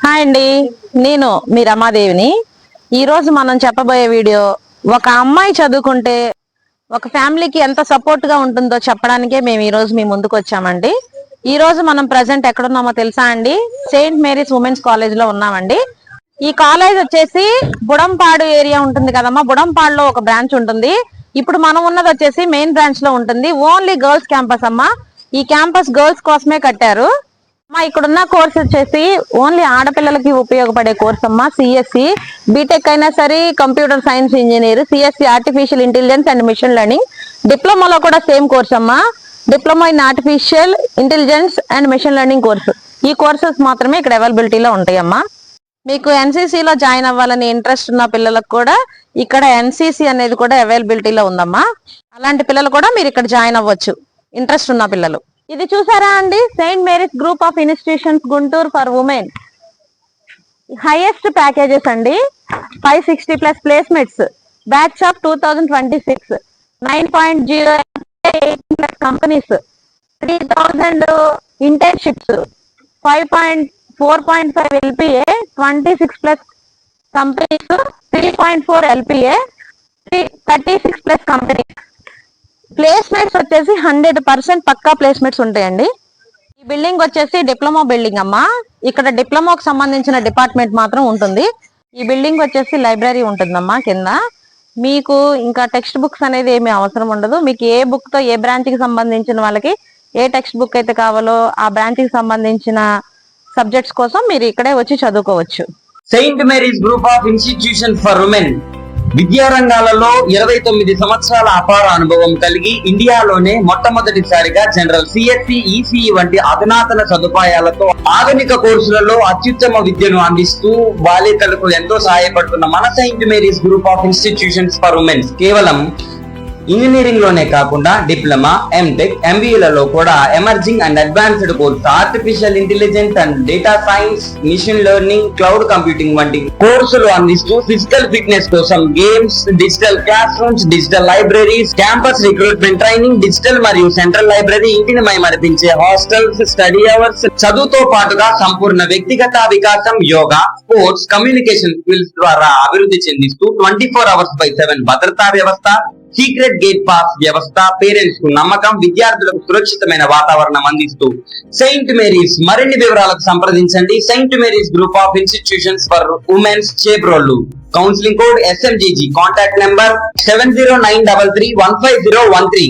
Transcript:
Hi అండి, నేను మీ రమాదేవిని. ఈరోజు మనం చెప్పబోయే వీడియో ఒక అమ్మాయి చదువుకుంటే ఒక ఫ్యామిలీకి ఎంత సపోర్ట్ గా ఉంటుందో చెప్పడానికే మేము ఈ రోజు మీ ముందుకు వచ్చామండి. ఈ రోజు మనం ప్రజెంట్ ఎక్కడున్నామో తెలుసా అండి? సెయింట్ మేరీస్ ఉమెన్స్ కాలేజ్ లో ఉన్నామండి. ఈ కాలేజ్ వచ్చేసి బుడంపాడు ఏరియా ఉంటుంది కదమ్మా, బుడంపాడులో ఒక బ్రాంచ్ ఉంటుంది. ఇప్పుడు మనం ఉన్నది వచ్చేసి మెయిన్ బ్రాంచ్ లో ఉంటుంది. ఓన్లీ గర్ల్స్ క్యాంపస్ అమ్మా. ఈ క్యాంపస్ గర్ల్స్ కోసమే కట్టారు. ఇక్కడ ఉన్న కోర్స్ వచ్చేసి ఓన్లీ ఆడపిల్లలకి ఉపయోగపడే కోర్స్ అమ్మా. సిఎస్సి బీటెక్ అయినా సరే, computer science engineer, CSC artificial intelligence and machine learning. డిప్లొమాలో కూడా సేమ్ కోర్స్ అమ్మా. Diploma in artificial intelligence and machine learning course. ఈ కోర్సెస్ మాత్రమే ఇక్కడ అవైలబిలిటీలో ఉంటాయమ్మా. మీకు ఎన్సీసీ లో జాయిన్ అవ్వాలని ఇంట్రెస్ట్ ఉన్న పిల్లలకు కూడా ఇక్కడ ఎన్సీసీ అనేది కూడా అవైలబిలిటీలో ఉందమ్మా. అలాంటి పిల్లలు కూడా మీరు ఇక్కడ జాయిన్ అవ్వచ్చు, ఇంట్రెస్ట్ ఉన్న పిల్లలు. ఇది చూసారా అండి, Saint Mary's group of institutions Guntur for women. Highest packages అండి, 560 plus placements, batch of 2026, 9.08 plus companies, 3000 internships, 4.5 LPA, 26 plus companies, 3.4 LPA, 36 plus companies. Placements వచ్చేసి 100% పక్కా ప్లేస్మెంట్స్ ఉంటాయండి. ఈ బిల్డింగ్ వచ్చేసి డిప్లొమా బిల్డింగ్ అమ్మా. ఇక్కడ డిప్లొమాకు సంబంధించిన డిపార్ట్మెంట్ మాత్రం ఉంటుంది. ఈ బిల్డింగ్ వచ్చేసి లైబ్రరీ ఉంటుందమ్మా కింద. మీకు ఇంకా టెక్స్ట్ బుక్స్ అనేది ఏమీ అవసరం ఉండదు. మీకు ఏ బుక్ తో ఏ బ్రాంచ్ కి సంబంధించిన వాళ్ళకి ఏ టెక్స్ట్ బుక్ అయితే కావాలో ఆ బ్రాంచ్ కి సంబంధించిన సబ్జెక్ట్స్ కోసం మీరు ఇక్కడే వచ్చి చదువుకోవచ్చు. Saint Mary's group of institution for women విద్యారంగాలలో 29 సంవత్సరాల అపార అనుభవం కలిగి ఇండియాలోనే మొట్టమొదటిసారిగా జనరల్, సిఎస్సి, ఈసీఈ వంటి అధునాతన సదుపాయాలతో ఆధునిక కోర్సులలో అత్యుత్తమ విద్యను అందిస్తూ బాలికలకు ఎంతో సహాయపడుతున్న మన Saint Mary's group of institutions for women's కేవలం ఇంజనీరింగ్ లోనే కాకుండా డిప్లొమా, ఎంటెక్, ఎంబీఏలలో కూడా emerging and advanced course, artificial intelligence and data science, machine learning, cloud computing వంటి కోర్సులు అందిస్తూ ఫిజికల్ ఫిట్నెస్ కోసం games, digital classrooms, digital libraries, campus recruitment training, digital మరియు సెంట్రల్ లైబ్రరీ, ఇంటిని మైమరిపించే హాస్టల్స్, స్టడీ అవర్స్, చదువుతో పాటుగా సంపూర్ణ వ్యక్తిగత వికాసం, యోగా, స్పోర్ట్స్, కమ్యూనికేషన్ స్కిల్స్ ద్వారా అభివృద్ధి చెందిస్తూ 24/7 భద్రతా వ్యవస్థ, సీక్రెట్ గేట్ పాస్ వ్యవస్థ, పేరెంట్స్ కు నమ్మకం, విద్యార్థులకు సురక్షితమైన వాతావరణం అందిస్తూ సెయింట్ మేరీస్. మరిన్ని వివరాలకు సంప్రదించండి Saint Mary's group of institutions for women's, Chebrolu. Counselling code SMGG. Contact number 7093315013.